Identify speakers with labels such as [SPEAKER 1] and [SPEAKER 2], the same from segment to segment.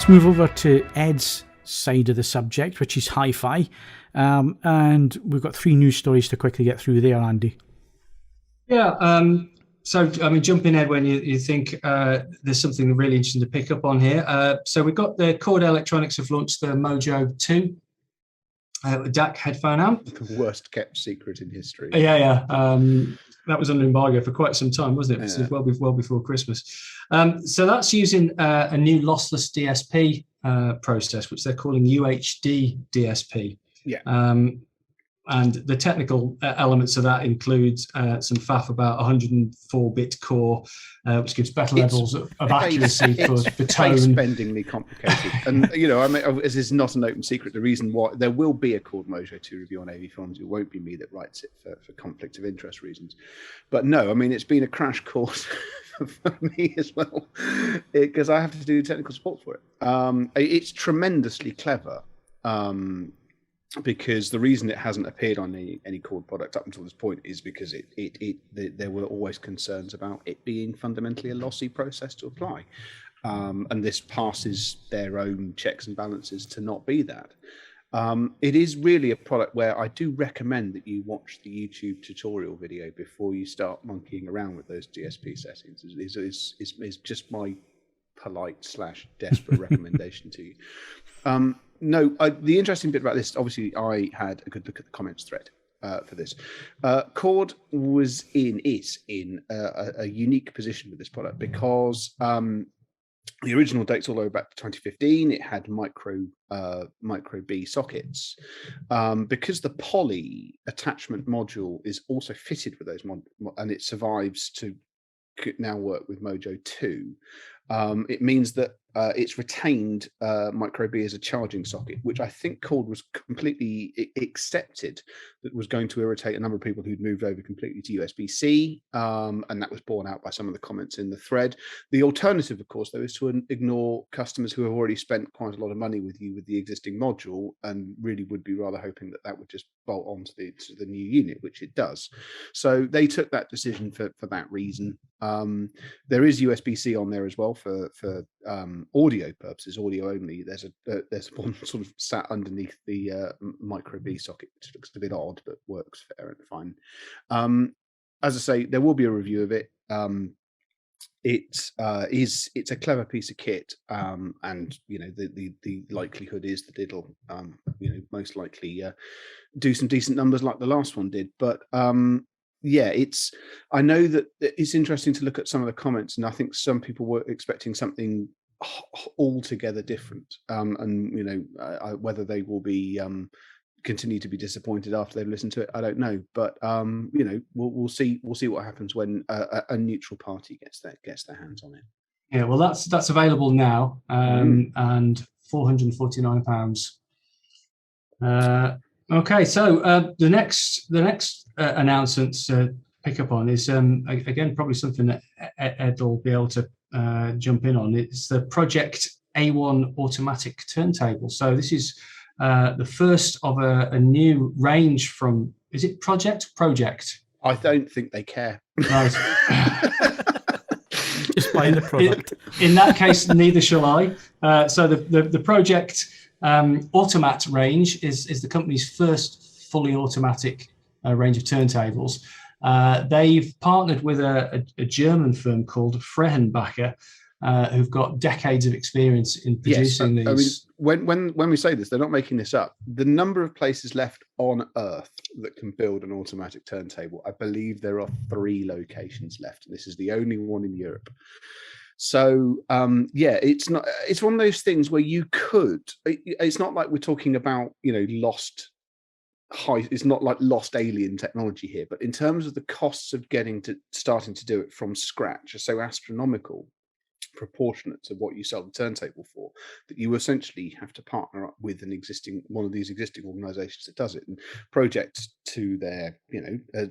[SPEAKER 1] let's move over to Ed's side of the subject, which is hi-fi. And we've got 3 news stories to quickly get through there, Andy.
[SPEAKER 2] Yeah, so, I mean, jump in, Ed, when you think there's something really interesting to pick up on here. So we've got the Chord Electronics have launched the Mojo 2 DAC headphone amp.
[SPEAKER 3] The worst kept secret in history.
[SPEAKER 2] Yeah. That was under embargo for quite some time, wasn't it?
[SPEAKER 3] Yeah.
[SPEAKER 2] Well before Christmas. So that's using a new lossless DSP process, which they're calling UHD DSP.
[SPEAKER 3] Yeah.
[SPEAKER 2] And the technical elements of that include some faff about 104-bit core, which gives better levels of accuracy for tone.
[SPEAKER 3] Face-bendingly complicated. And, you know, I mean, this is not an open secret. The reason why there will be a Chord Mojo 2 review on AV-Films, it won't be me that writes it for conflict of interest reasons. But no, I mean, it's been a crash course for me as well, because I have to do technical support for it. It's tremendously clever. Because the reason it hasn't appeared on any Chord product up until this point is because there were always concerns about it being fundamentally a lossy process to apply, and this passes their own checks and balances to not be that. It is really a product where I do recommend that you watch the YouTube tutorial video before you start monkeying around with those DSP settings. Is just my polite / desperate recommendation to you. No, the interesting bit about this, obviously, I had a good look at the comments thread for this. Chord is in a unique position with this product because the original dates all the way back to 2015. It had micro B sockets. Because the poly attachment module is also fitted with those and it survives to now work with Mojo 2. It means that it's retained micro B as a charging socket, which I think Chord was completely accepted that was going to irritate a number of people who'd moved over completely to USB-C, and that was borne out by some of the comments in the thread. The alternative, of course, though, is to ignore customers who have already spent quite a lot of money with you with the existing module and really would be rather hoping that that would just bolt onto the new unit, which it does. So they took that decision for that reason. There is USB-C on there as well for audio purposes, audio only. There's one sort of sat underneath the micro B socket, which looks a bit odd, but works fair and fine. As I say, there will be a review of it. It's a clever piece of kit, and you know the likelihood is that it'll most likely do some decent numbers like the last one did. But yeah, I know that it's interesting to look at some of the comments, and I think some people were expecting something altogether different, and whether they will be continue to be disappointed after they've listened to it, I don't know. But we'll see what happens when a neutral party gets their hands on it.
[SPEAKER 2] Yeah, well, that's available now, and £449. Okay, so the next announcement to pick up on is again probably something that Ed will be able to jump in on. It's the Pro-Ject A1 automatic turntable. So this is the first of a new range from, is it Pro-Ject?
[SPEAKER 3] I don't think they care.
[SPEAKER 2] Right.
[SPEAKER 1] Just buy the product.
[SPEAKER 2] In that case, neither shall I. So the Pro-Ject Automat range is the company's first fully automatic range of turntables. They've partnered with a German firm called Frehenbacher, who've got decades of experience in producing these.
[SPEAKER 3] I mean, when we say this, they're not making this up. The number of places left on Earth that can build an automatic turntable, I believe there are 3 locations left. This is the only one in Europe. So it's one of those things where you could. It's not like we're talking about lost. It's not like lost alien technology here, but in terms of the costs of starting to do it from scratch are so astronomical, proportionate to what you sell the turntable for, that you essentially have to partner up with one of these existing organizations that does it. And Pro-Ject, to their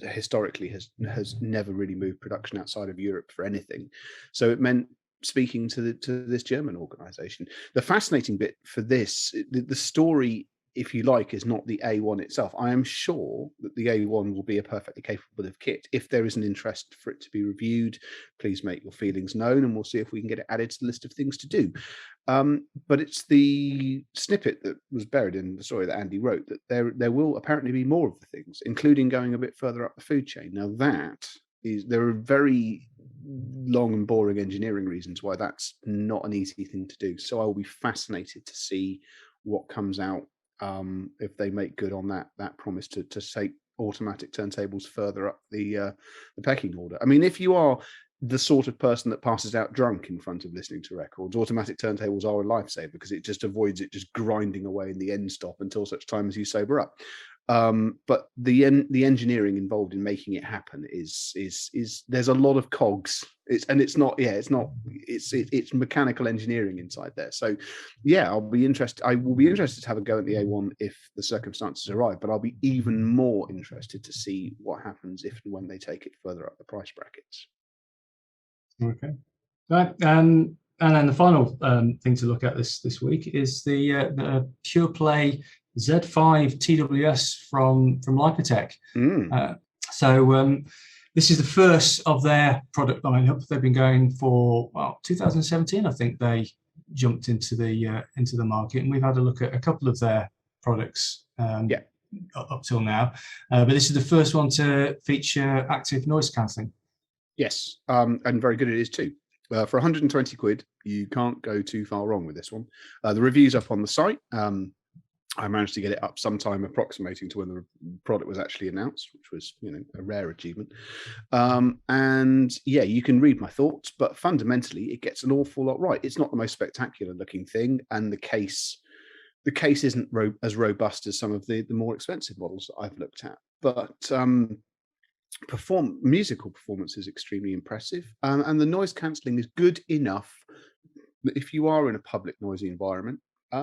[SPEAKER 3] historically has never really moved production outside of Europe for anything, so it meant speaking to this German organization. The fascinating bit for this, the story if you like, is not the A1 itself. I am sure that the A1 will be a perfectly capable of kit. If there is an interest for it to be reviewed, please make your feelings known, and we'll see if we can get it added to the list of things to do. But it's the snippet that was buried in the story that Andy wrote, that there will apparently be more of the things, including going a bit further up the food chain. Now there are very long and boring engineering reasons why that's not an easy thing to do. So I will be fascinated to see what comes out if they make good on that promise to take automatic turntables further up the pecking order. I mean, if you are the sort of person that passes out drunk in front of listening to records, automatic turntables are a lifesaver, because it just avoids it just grinding away in the end stop until such time as you sober up. But the engineering involved in making it happen is there's a lot of cogs. It's mechanical engineering inside there. So yeah, I will be interested to have a go at the A1 if the circumstances arrive, but I'll be even more interested to see what happens if and when they take it further up the price brackets.
[SPEAKER 2] Okay. Right. And then the final thing to look at this week is the PurePlay Z5 TWS from Lypertek. So this is the first of their product lineup. They've been going for 2017. I think they jumped into the market, and we've had a look at a couple of their products up till now. But this is the first one to feature active noise cancelling.
[SPEAKER 3] Yes, and very good it is too. For 120 quid, you can't go too far wrong with this one. The review's up on the site. I managed to get it up sometime approximating to when the product was actually announced, which was, a rare achievement. And yeah, you can read my thoughts, but fundamentally it gets an awful lot right. It's not the most spectacular looking thing, and the case isn't as robust as some of the more expensive models that I've looked at. But musical performance is extremely impressive, and the noise cancelling is good enough that if you are in a public noisy environment,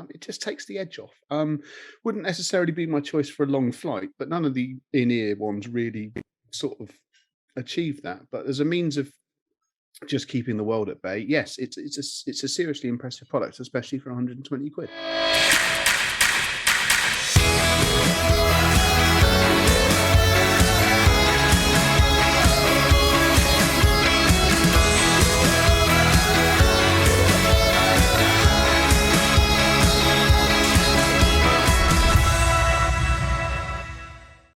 [SPEAKER 3] it just takes the edge off. Wouldn't necessarily be my choice for a long flight, but none of the in-ear ones really sort of achieve that. But as a means of just keeping the world at bay, yes, it's a seriously impressive product, especially for 120 quid.